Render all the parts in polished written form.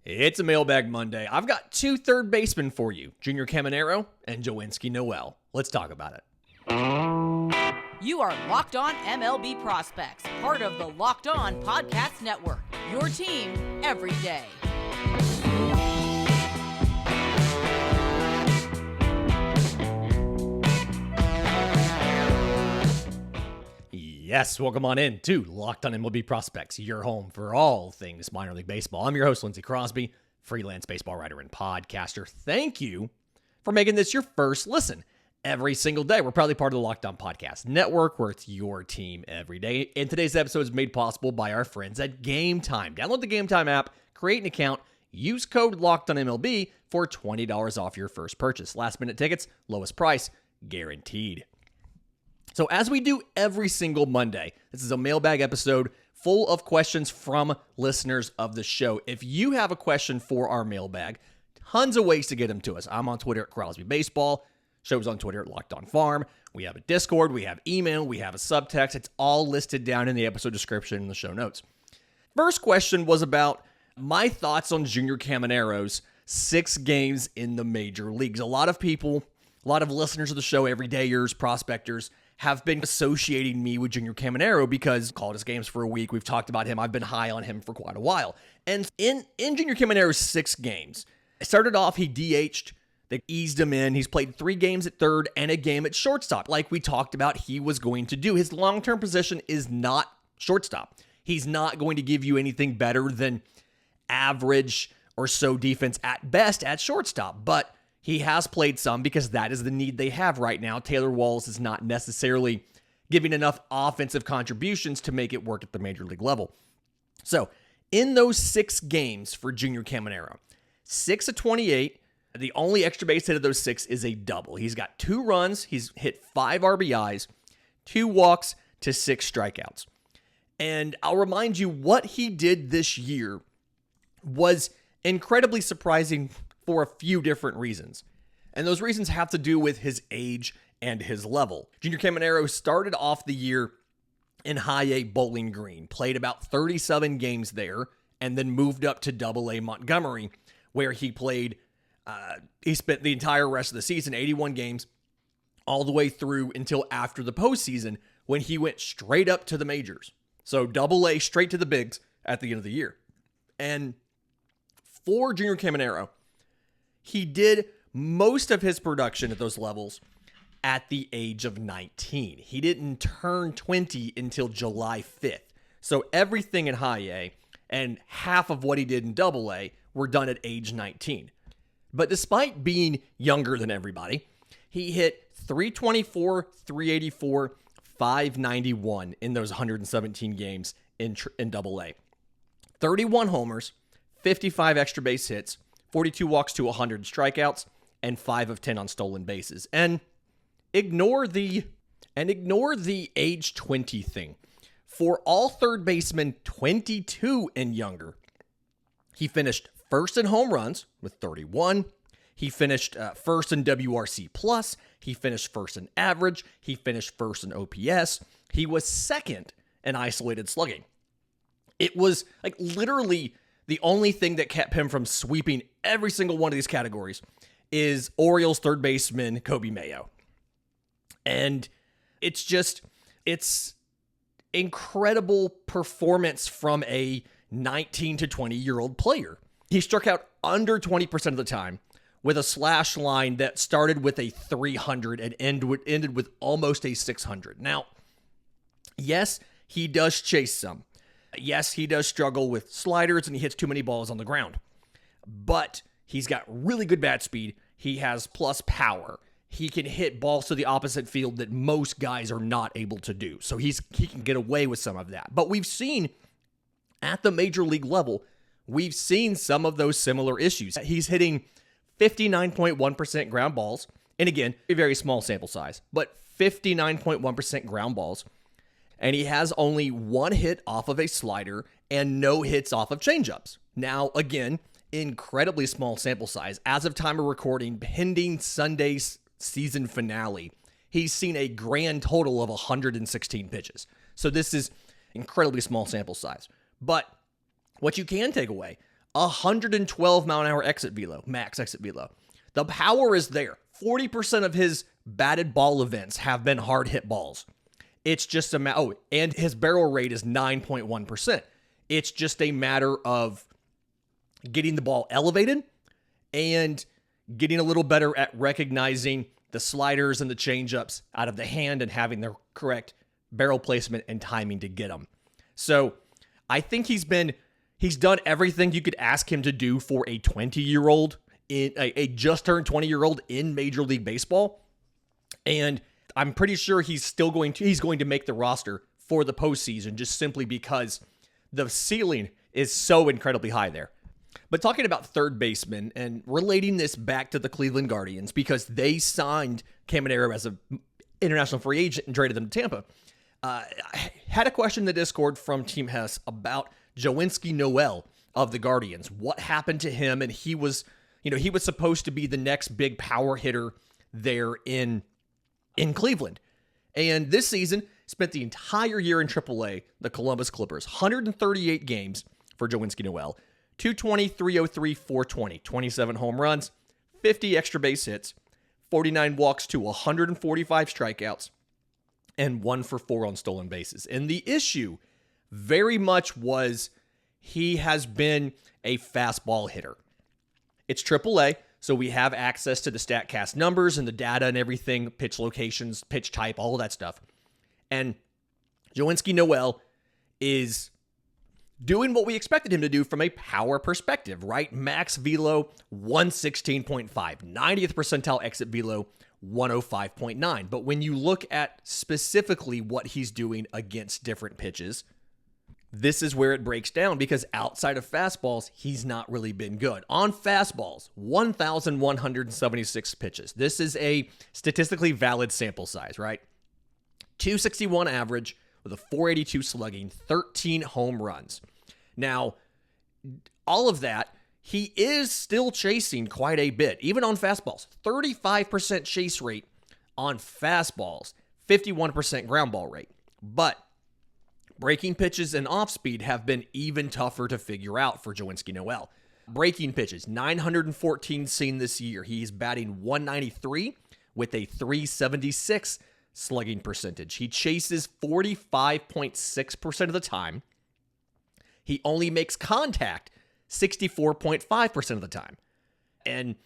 It's a Mailbag Monday. I've got two third basemen for you, Junior Caminero and Jhonkesky Noel. Let's talk about it. You are Locked On MLB Prospects, part of the Locked On Podcast Network, your team every day. Yes, welcome on in to Locked On MLB Prospects, your home for all things minor league baseball. I'm your host, Lindsay Crosby, freelance baseball writer and podcaster. Thank you for making this your first listen every single day. We're proudly part of the Locked On Podcast Network, where it's your team every day. And today's episode is made possible by our friends at Game Time. Download the Game Time app, create an account, use code LOCKEDONMLB for $20 off your first purchase. Last minute tickets, lowest price, guaranteed. So as we do every single Monday, this is a mailbag episode full of questions from listeners of the show. If you have a question for our mailbag, tons of ways to get them to us. I'm on Twitter at Crosby Baseball. Show's on Twitter at Locked On Farm. We have a Discord, we have email, we have a subtext. It's all listed down in the episode description in the show notes. First question was about my thoughts on Junior Caminero's 6 games in the major leagues. A lot of people, a lot of listeners of the show, everydayers, prospectors, have been associating me with Junior Caminero because called his games for a week. We've talked about him. I've been high on him for quite a while. And in Junior Caminero's 6 games, it started off, he DH'd. They eased him in. He's played 3 games at third and a game at shortstop, like we talked about he was going to do. His long-term position is not shortstop. He's not going to give you anything better than average or so defense at best at shortstop, but he has played some because that is the need they have right now. Taylor Walls is not necessarily giving enough offensive contributions to make it work at the major league level. So in those 6 games for Junior Caminero, 6 of 28, the only extra base hit of those 6 is a double. He's got 2 runs. He's hit 5 RBIs, 2 walks to 6 strikeouts. And I'll remind you, what he did this year was incredibly surprising for a few different reasons. And those reasons have to do with his age and his level. Junior Caminero started off the year in High A Bowling Green, played about 37 games there, and then moved up to Double A Montgomery, where he played, he spent the entire rest of the season, 81 games, all the way through until after the postseason, when he went straight up to the majors. So Double A straight to the bigs at the end of the year. And for Junior Caminero, he did most of his production at those levels at the age of 19. He didn't turn 20 until July 5th. So everything in High A and half of what he did in Double A were done at age 19. But despite being younger than everybody, he hit 324, 384, 591 in those 117 games in Double A. 31 homers, 55 extra base hits, 42 walks to 100 strikeouts, and 5 of 10 on stolen bases. And ignore the age 20 thing. For all third basemen 22 and younger, he finished first in home runs with 31. He finished first in WRC plus. He finished first in average. He finished first in OPS. He was second in isolated slugging. It was like literally the only thing that kept him from sweeping every single one of these categories is Orioles third baseman Kobe Mayo. And it's incredible performance from a 19 to 20-year-old player. He struck out under 20% of the time with a slash line that started with a 300 and ended with almost a 600. Now, yes, he does chase some. Yes, he does struggle with sliders and he hits too many balls on the ground. But he's got really good bat speed. He has plus power. He can hit balls to the opposite field that most guys are not able to do. So he can get away with some of that. But we've seen at the major league level, we've seen some of those similar issues. He's hitting 59.1% ground balls. And again, a very small sample size, but 59.1% ground balls. And he has only 1 hit off of a slider and no hits off of changeups. Now, again, incredibly small sample size. As of time of recording, pending Sunday's season finale, he's seen a grand total of 116 pitches. So this is incredibly small sample size. But what you can take away 112 mile an hour exit velo, max exit velo. The power is there. 40% of his batted ball events have been hard hit balls. It's just and his barrel rate is 9.1%. It's just a matter of getting the ball elevated and getting a little better at recognizing the sliders and the changeups out of the hand and having the correct barrel placement and timing to get them. So I think he's done everything you could ask him to do for a 20-year-old, in a just turned 20-year-old in Major League Baseball. And I'm pretty sure he's going to make the roster for the postseason just simply because the ceiling is so incredibly high there. But talking about third baseman and relating this back to the Cleveland Guardians, because they signed Caminero as an international free agent and traded them to Tampa, I had a question in the Discord from Team Hess about Jhonkesky Noel of the Guardians. What happened to him? And he was supposed to be the next big power hitter there in Cleveland. And this season, spent the entire year in AAA, the Columbus Clippers. 138 games for Jhonkesky Noel. 220, 303, 420. 27 home runs, 50 extra base hits, 49 walks to 145 strikeouts, and 1 for 4 on stolen bases. And the issue very much was he has been a fastball hitter. It's AAA, so we have access to the StatCast numbers and the data and everything, pitch locations, pitch type, all of that stuff. And Jhonkesky Noel is doing what we expected him to do from a power perspective, right? Max velo, 116.5. 90th percentile exit velo, 105.9. But when you look at specifically what he's doing against different pitches, this is where it breaks down, because outside of fastballs, he's not really been good. On fastballs, 1,176 pitches. This is a statistically valid sample size, right? 261 average with a 482 slugging, 13 home runs. Now, all of that, he is still chasing quite a bit, even on fastballs. 35% chase rate on fastballs, 51% ground ball rate. But breaking pitches and off speed have been even tougher to figure out for Jhonkesky Noel. Breaking pitches, 914 seen this year. He's batting 193 with a 376 slugging percentage. He chases 45.6% of the time. He only makes contact 64.5% of the time. And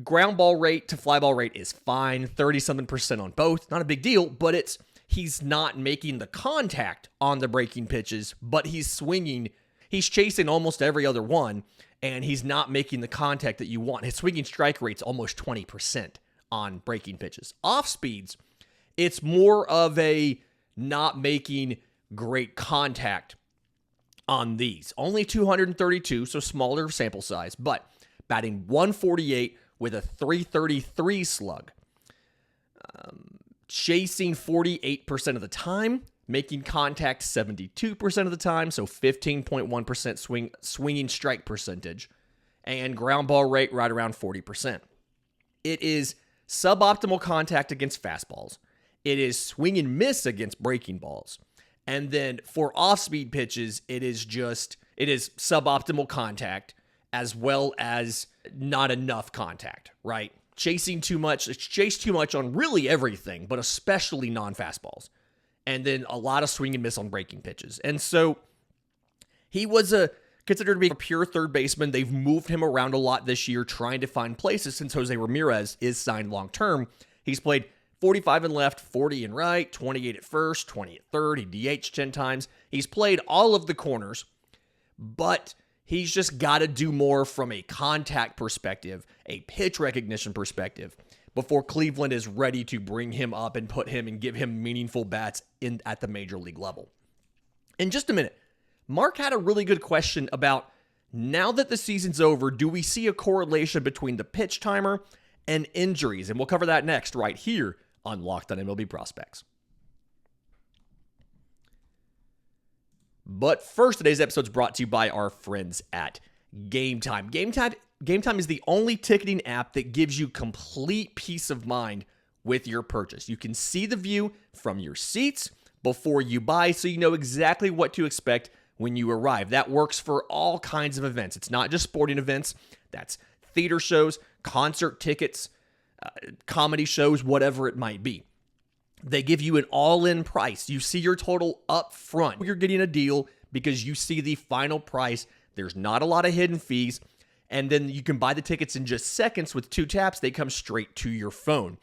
ground ball rate to fly ball rate is fine, 30-something% on both. Not a big deal, but he's not making the contact on the breaking pitches, but he's swinging. He's chasing almost every other one, and he's not making the contact that you want. His swinging strike rate's almost 20% on breaking pitches. Off speeds, it's more of a not making great contact on these. Only 232, so smaller sample size, but batting 148 with a 333 slug. Chasing 48% of the time, making contact 72% of the time, so 15.1% swinging strike percentage, and ground ball rate right around 40%. It is suboptimal contact against fastballs. It is swing and miss against breaking balls. And then for off-speed pitches, it is suboptimal contact as well as not enough contact, right? Chasing too much, it's chased too much on really everything, but especially non-fastballs. And then a lot of swing and miss on breaking pitches. And so he was considered to be a pure third baseman. They've moved him around a lot this year, trying to find places since Jose Ramirez is signed long-term. He's played 45 in left, 40 in right, 28 at first, 20 at third. He DH'd 10 times. He's played all of the corners, but he's just got to do more from a contact perspective, a pitch recognition perspective, before Cleveland is ready to bring him up and put him and give him meaningful bats at the major league level. In just a minute, Mark had a really good question about, now that the season's over, do we see a correlation between the pitch timer and injuries? And we'll cover that next right here on Locked On MLB Prospects. But first, today's episode is brought to you by our friends at Game Time. Game Time is the only ticketing app that gives you complete peace of mind with your purchase. You can see the view from your seats before you buy, so you know exactly what to expect when you arrive. That works for all kinds of events. It's not just sporting events. That's theater shows, concert tickets, comedy shows, whatever it might be. They give you an all-in price. You see your total up front. You're getting a deal because you see the final price. There's not a lot of hidden fees. And then you can buy the tickets in just seconds. With 2 taps, they come straight to your phone.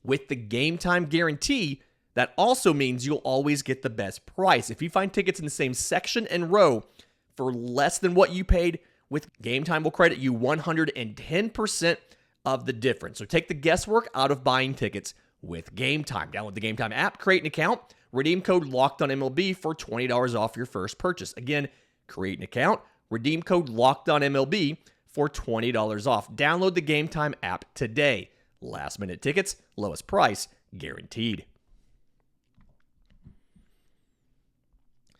With the game time guarantee, that also means you'll always get the best price. If you find tickets in the same section and row for less than what you paid, with Game Time will credit you 110% of the difference. So take the guesswork out of buying tickets with Game Time. Download the Game Time app, create an account, redeem code Locked On MLB for $20 off your first purchase. Again, create an account, redeem code Locked On MLB for $20 off. Download the Game Time app today. Last minute tickets, lowest price guaranteed.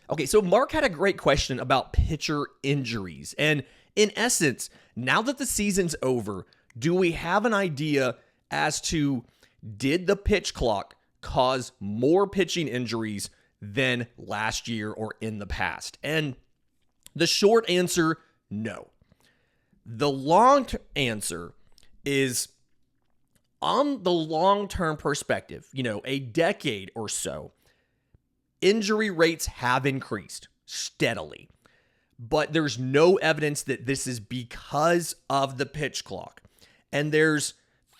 Okay, so Mark had a great question about pitcher injuries. And in essence, now that the season's over, do we have an idea as to, did the pitch clock cause more pitching injuries than last year or in the past? And the short answer, no. The long answer is, on the long-term perspective, a decade or so, injury rates have increased steadily. But there's no evidence that this is because of the pitch clock. And there's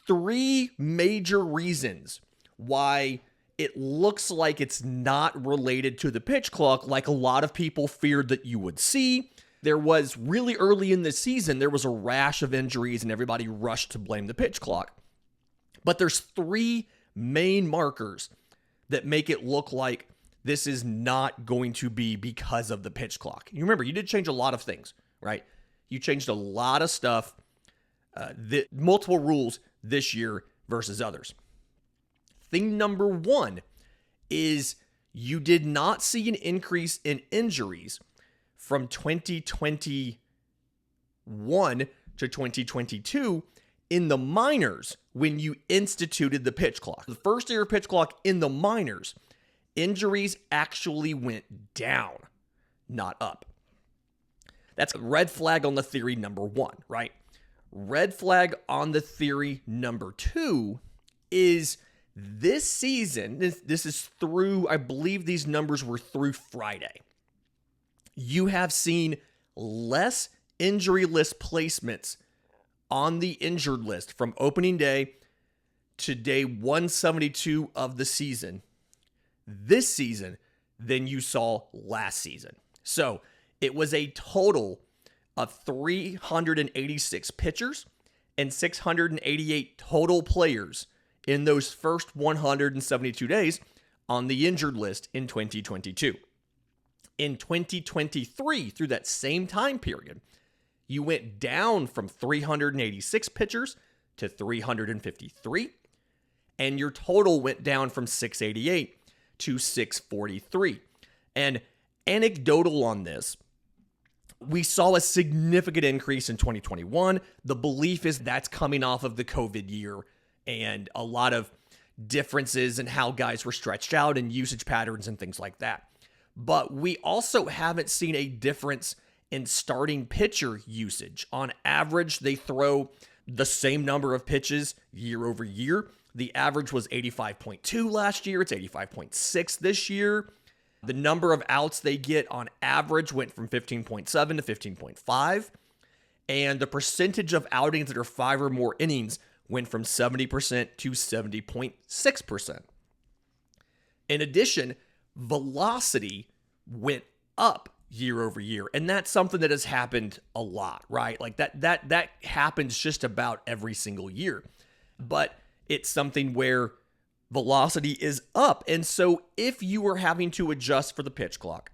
3 major reasons why it looks like it's not related to the pitch clock like a lot of people feared that you would see. There was really early in the season, there was a rash of injuries and everybody rushed to blame the pitch clock. But there's 3 main markers that make it look like this is not going to be because of the pitch clock. You remember, you did change a lot of things, right? You changed a lot of stuff, multiple rules this year versus others. Thing number 1 is you did not see an increase in injuries from 2021 to 2022 in the minors when you instituted the pitch clock. The first year of pitch clock in the minors, injuries actually went down, not up. That's a red flag on the theory number 1, right? Red flag on the theory number 2 is this season, this is through, I believe these numbers were through Friday. You have seen less injury list placements on the injured list from opening day to day 172 of the season this season than you saw last season. So it was a total of 386 pitchers and 688 total players in those first 172 days on the injured list in 2022. In 2023, through that same time period, you went down from 386 pitchers to 353, and your total went down from 688 to 643. And anecdotal on this, we saw a significant increase in 2021. The belief is that's coming off of the COVID year and a lot of differences in how guys were stretched out and usage patterns and things like that. But we also haven't seen a difference in starting pitcher usage. On average, they throw the same number of pitches year over year. The average was 85.2 last year. It's 85.6 this year. The number of outs they get on average went from 15.7 to 15.5. And the percentage of outings that are 5 or more innings went from 70% to 70.6%. In addition, velocity went up year over year. And that's something that has happened a lot, right? Like that happens just about every single year. But it's something where velocity is up. And so if you were having to adjust for the pitch clock,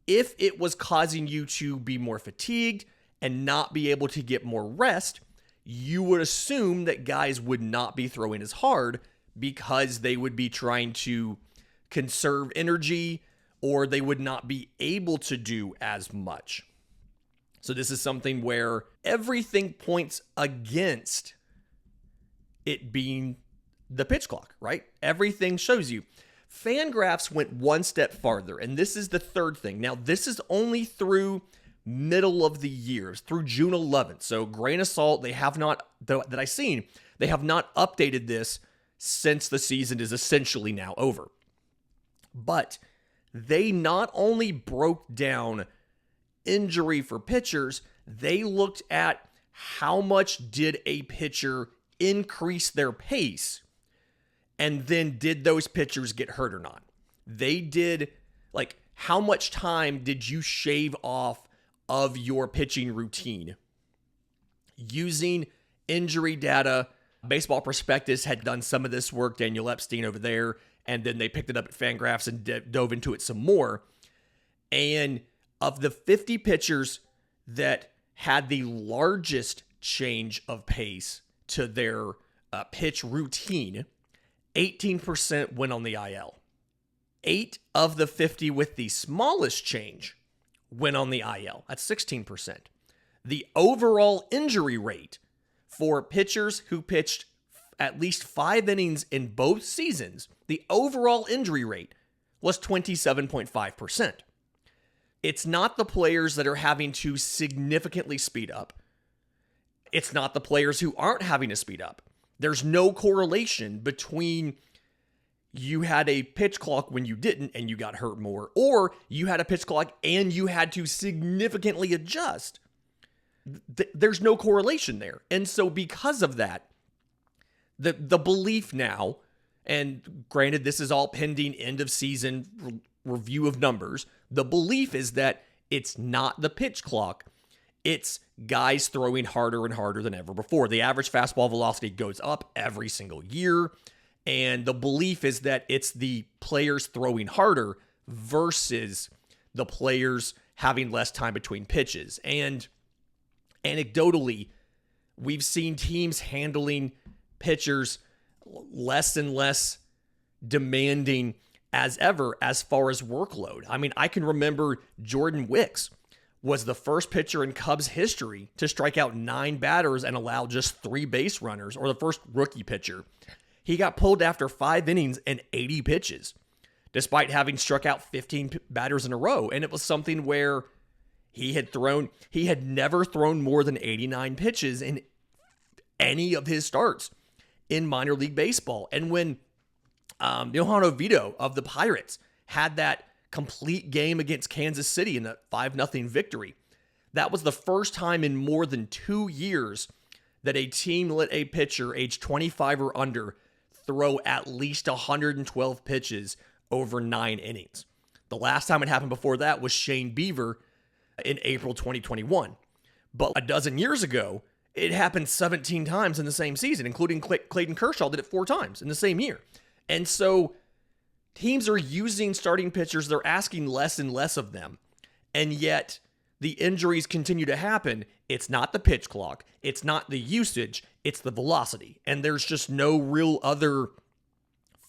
if it was causing you to be more fatigued and not be able to get more rest, you would assume that guys would not be throwing as hard because they would be trying to conserve energy or they would not be able to do as much. So this is something where everything points against it being the pitch clock, right? Everything shows you. Fangraphs went one step farther, and this is the third thing. Now, this is only through middle of the year, through June 11th. So, grain of salt, they have not, that I've seen, they have not updated this since the season is essentially now over. But they not only broke down injury for pitchers, they looked at how much did a pitcher increase their pace, and then did those pitchers get hurt or not. They did, like, how much time did you shave off of your pitching routine using injury data. Baseball Prospectus had done some of this work, Daniel Epstein over there, and then they picked it up at Fangraphs and dove into it some more. And of the 50 pitchers that had the largest change of pace to their pitch routine, 18% went on the IL. 8 of the 50 with the smallest change went on the IL. That's 16%. The overall injury rate for pitchers who pitched at least 5 innings in both seasons, the overall injury rate was 27.5%. It's not the players that are having to significantly speed up. It's not the players who aren't having to speed up. There's no correlation between you had a pitch clock when you didn't and you got hurt more, or you had a pitch clock and you had to significantly adjust. There's no correlation there. And so because of that, the belief now, and granted this is all pending end of season review of numbers, the belief is that it's not the pitch clock, it's guys throwing harder and harder than ever before. The average fastball velocity goes up every single year, and the belief is that it's the players throwing harder versus the players having less time between pitches. And anecdotally, we've seen teams handling pitchers less and less demanding as ever as far as workload. I mean, I can remember Jordan Wicks was the first pitcher in Cubs history to strike out 9 batters and allow just 3 base runners, or the first rookie pitcher. He got pulled after 5 innings and 80 pitches, despite having struck out 15 batters in a row. And it was something where he had never thrown more than 89 pitches in any of his starts in minor league baseball. And when Johan Oviedo of the Pirates had that complete game against Kansas City in the 5-0 victory, that was the first time in more than 2 years that a team let a pitcher age 25 or under throw at least 112 pitches over 9 innings. The last time it happened before that was Shane Bieber in April 2021. But a dozen years ago, it happened 17 times in the same season, including Clayton Kershaw did it 4 times in the same year. And so teams are using starting pitchers. They're asking less and less of them. And yet the injuries continue to happen. It's not the pitch clock. It's not the usage. It's the velocity. And there's just no real other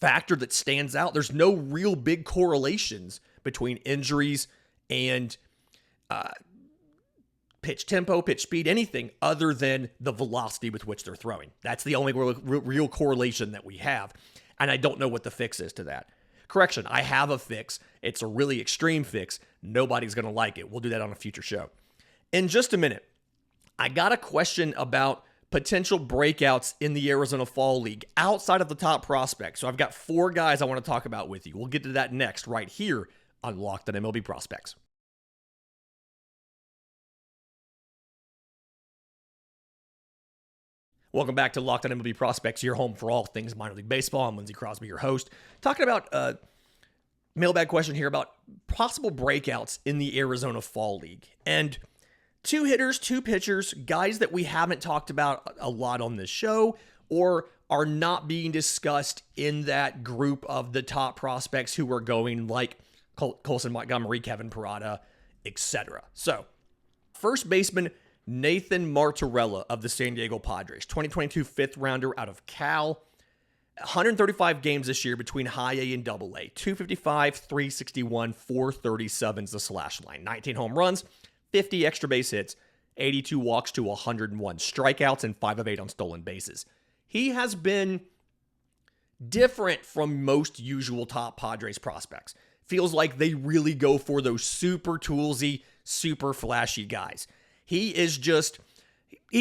factor that stands out. There's no real big correlations between injuries and pitch tempo, pitch speed, anything other than the velocity with which they're throwing. That's the only real correlation that we have. And I don't know what the fix is to that. Correction, I have a fix. It's a really extreme fix. Nobody's going to like it. We'll do that on a future show. In just a minute, I got a question about potential breakouts in the Arizona Fall League outside of the top prospects. So I've got 4 guys I want to talk about with you. We'll get to that next right here on Locked On MLB Prospects. Welcome back to Locked On MLB Prospects, your home for all things minor league baseball. I'm Lindsay Crosby, your host. Talking about mailbag question here about possible breakouts in the Arizona Fall League. And 2 hitters, 2 pitchers, guys that we haven't talked about a lot on this show or are not being discussed in that group of the top prospects who are going, like Colson Montgomery, Kevin Parada, etc. So, first baseman Nathan Martorella of the San Diego Padres, 2022 5th rounder out of Cal. 135 games this year between high A and double A. 255, 361, 437 is the slash line. 19 home runs, 50 extra base hits, 82 walks to 101 strikeouts, and 5 of 8 on stolen bases. He has been Different from most usual top Padres prospects. Feels like they really go for those super toolsy, super flashy guys. He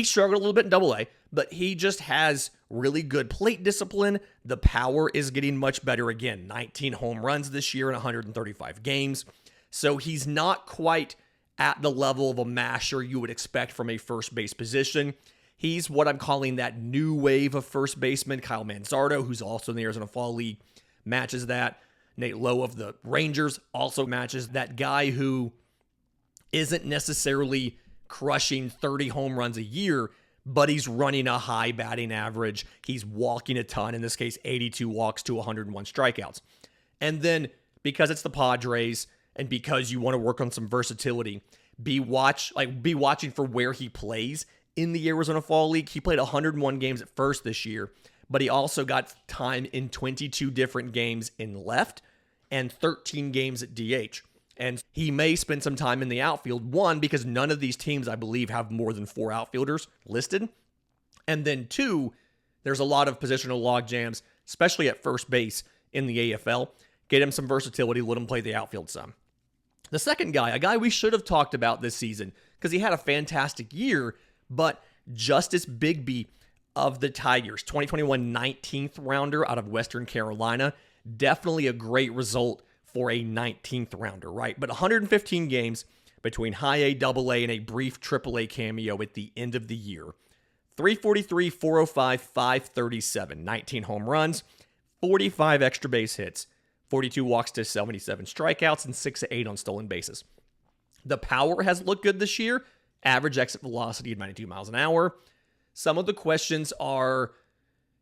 struggled a little bit in Double-A, but he just has really good plate discipline. The power is getting much better again. 19 home runs this year in 135 games. So he's not quite at the level of a masher you would expect from a first base position. He's what I'm calling that new wave of first baseman. Kyle Manzardo, who's also in the Arizona Fall League, matches that. Nate Lowe of the Rangers also matches that guy who isn't necessarily crushing 30 home runs a year, but he's running a high batting average. He's walking a ton, in this case, 82 walks to 101 strikeouts. And then because it's the Padres and because you want to work on some versatility, be watching for where he plays in the Arizona Fall League. He played 101 games at first this year, but he also got time in 22 different games in left and 13 games at DH. And he may spend some time in the outfield, one, because none of these teams, I believe, have more than 4 outfielders listed. And then 2, there's a lot of positional log jams, especially at first base in the AFL. Get him some versatility, let him play the outfield some. The second guy, a guy we should have talked about this season because he had a fantastic year, but Justice Bigbie of the Tigers, 2021 19th rounder out of Western Carolina. Definitely a great result for a 19th rounder, right? But 115 games between high A, double A, and a brief triple A cameo at the end of the year. 343, 405, 537, 19 home runs, 45 extra base hits, 42 walks to 77 strikeouts, and 6 of 8 on stolen bases. The power has looked good this year. Average exit velocity of 92 miles an hour. Some of the questions are,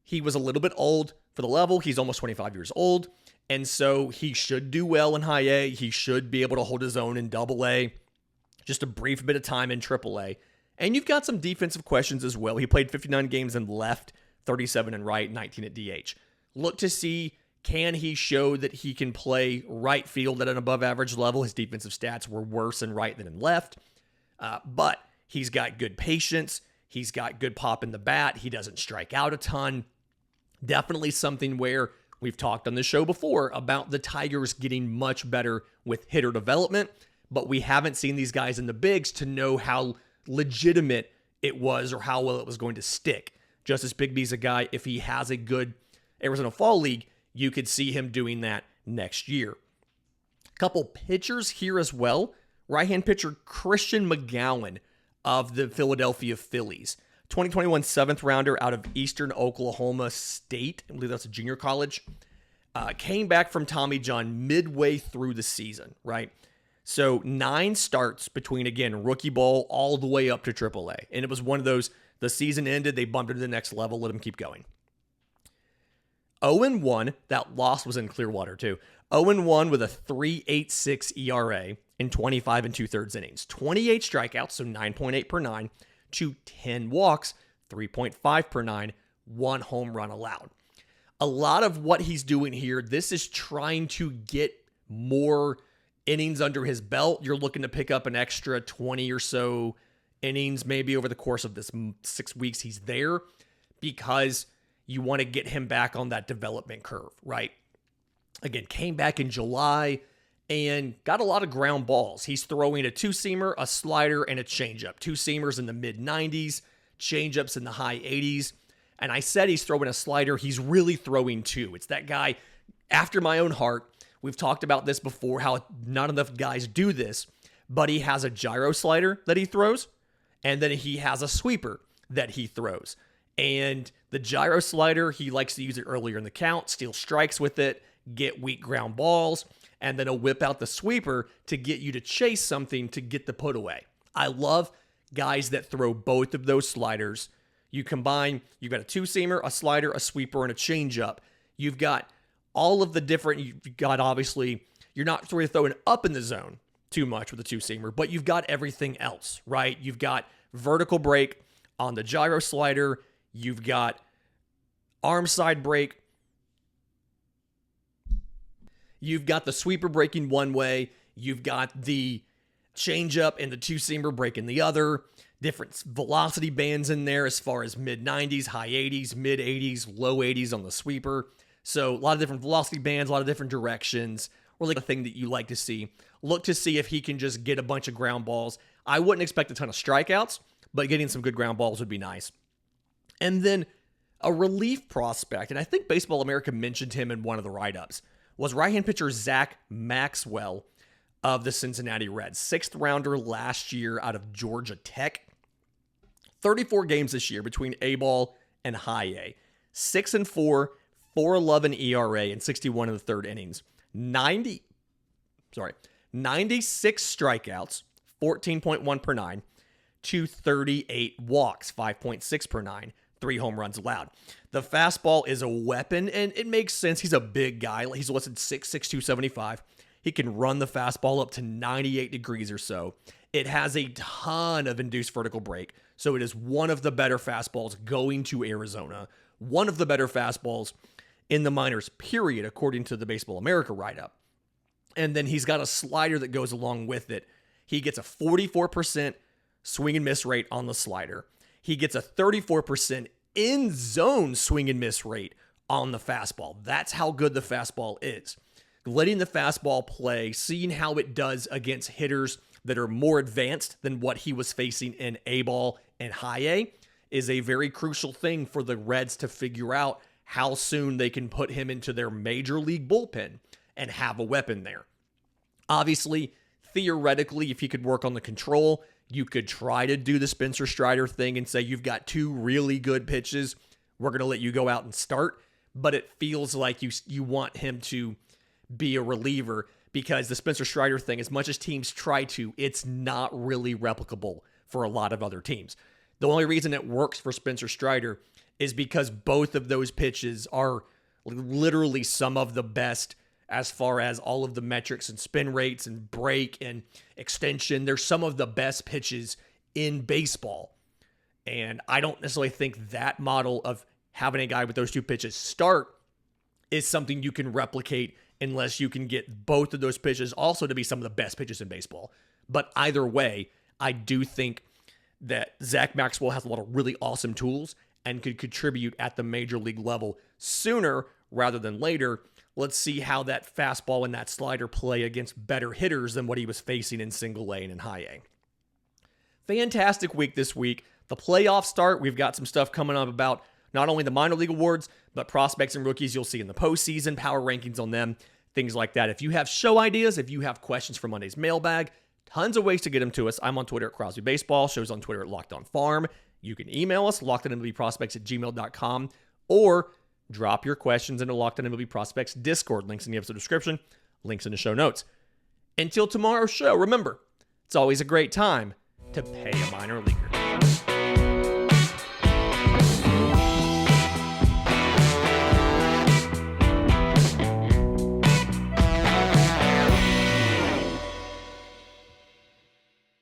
he was a little bit old for the level. He's almost 25 years old. And so he should do well in high A. He should be able to hold his own in double A. Just a brief bit of time in triple A. And you've got some defensive questions as well. He played 59 games in left, 37 in right, 19 at DH. Look to see, can he show that he can play right field at an above average level? His defensive stats were worse in right than in left. But he's got good patience. He's got good pop in the bat. He doesn't strike out a ton. Definitely something where we've talked on this show before about the Tigers getting much better with hitter development, but we haven't seen these guys in the bigs to know how legitimate it was or how well it was going to stick. Justice Bigbie's a guy, if he has a good Arizona Fall League, you could see him doing that next year. A couple pitchers here as well. Right-hand pitcher Christian McGowan of the Philadelphia Phillies. 2021 7th rounder out of Eastern Oklahoma State. I believe that's a junior college. Came back from Tommy John midway through the season, right? So 9 starts between, again, rookie ball all the way up to AAA. And it was one of those, the season ended, they bumped him to the next level, let him keep going. 0-1, that loss was in Clearwater too. 0-1 with a 3.86 ERA in 25 2/3 innings. 28 strikeouts, so 9.8 per 9, to 10 walks, 3.5 per 9, 1 home run allowed. A lot of what he's doing here, this is trying to get more innings under his belt. You're looking to pick up an extra 20 or so innings maybe over the course of this 6 weeks he's there, because you want to get him back on that development curve, right? Again, came back in July and got a lot of ground balls. He's throwing a 2-seamer, a slider, and a changeup. 2-seamers in the mid-90s, changeups in the high 80s. And I said he's throwing a slider. He's really throwing 2. It's that guy after my own heart. We've talked about this before, how not enough guys do this, but he has a gyro slider that he throws, and then he has a sweeper that he throws. And the gyro slider, he likes to use it earlier in the count, steal strikes with it, get weak ground balls, and then he'll whip out the sweeper to get you to chase something to get the put away. I love guys that throw both of those sliders. You combine, you've got a 2-seamer, a slider, a sweeper, and a changeup. You've got all of the different, you've got obviously, you're not really throwing up in the zone too much with a 2-seamer, but you've got everything else, right? You've got vertical break on the gyro slider. You've got arm side break. You've got the sweeper breaking one way. You've got the changeup and the 2-seamer breaking the other. Different velocity bands in there as far as mid-90s, high 80s, mid-80s, low 80s on the sweeper. So a lot of different velocity bands, a lot of different directions, or like a thing that you like to see. Look to see if he can just get a bunch of ground balls. I wouldn't expect a ton of strikeouts, but getting some good ground balls would be nice. And then a relief prospect, and I think Baseball America mentioned him in one of the write-ups, was right-hand pitcher Zach Maxwell of the Cincinnati Reds. 6th rounder last year out of Georgia Tech. 34 games this year between A-ball and high A. 6-4, 4.11 ERA in 61 of the third innings. 96 strikeouts, 14.1 per 9, 238 walks, 5.6 per 9, 3 home runs allowed. The fastball is a weapon, and it makes sense. He's a big guy. He's listed 6'6", 275. He can run the fastball up to 98 degrees or so. It has a ton of induced vertical break, so it is one of the better fastballs going to Arizona. One of the better fastballs in the minors, period, according to the Baseball America write-up. And then he's got a slider that goes along with it. He gets a 44% swing and miss rate on the slider. He gets a 34% in-zone swing and miss rate on the fastball. That's how good the fastball is. Letting the fastball play, seeing how it does against hitters that are more advanced than what he was facing in A-ball and high A is a very crucial thing for the Reds to figure out how soon they can put him into their major league bullpen and have a weapon there. Obviously, theoretically, if he could work on the control, you could try to do the Spencer Strider thing and say, you've got 2 really good pitches. We're going to let you go out and start. But it feels like you want him to be a reliever because the Spencer Strider thing, as much as teams try to, it's not really replicable for a lot of other teams. The only reason it works for Spencer Strider is because both of those pitches are literally some of the best as far as all of the metrics and spin rates and break and extension. They're some of the best pitches in baseball. And I don't necessarily think that model of having a guy with those 2 pitches start is something you can replicate unless you can get both of those pitches also to be some of the best pitches in baseball. But either way, I do think that Zach Maxwell has a lot of really awesome tools and could contribute at the major league level sooner rather than later. Let's see how that fastball and that slider play against better hitters than what he was facing in single A and in high A. Fantastic week this week. The playoffs start. We've got some stuff coming up about not only the minor league awards, but prospects and rookies you'll see in the postseason, power rankings on them, things like that. If you have show ideas, if you have questions for Monday's mailbag, tons of ways to get them to us. I'm on Twitter at Crosby Baseball. Show's on Twitter at Locked On Farm. You can email us, lockedonmlbprospects@gmail.com, or drop your questions into Locked On MLB Prospects Discord. Links in the episode description, links in the show notes. Until tomorrow's show, remember, it's always a great time to pay a minor leaguer.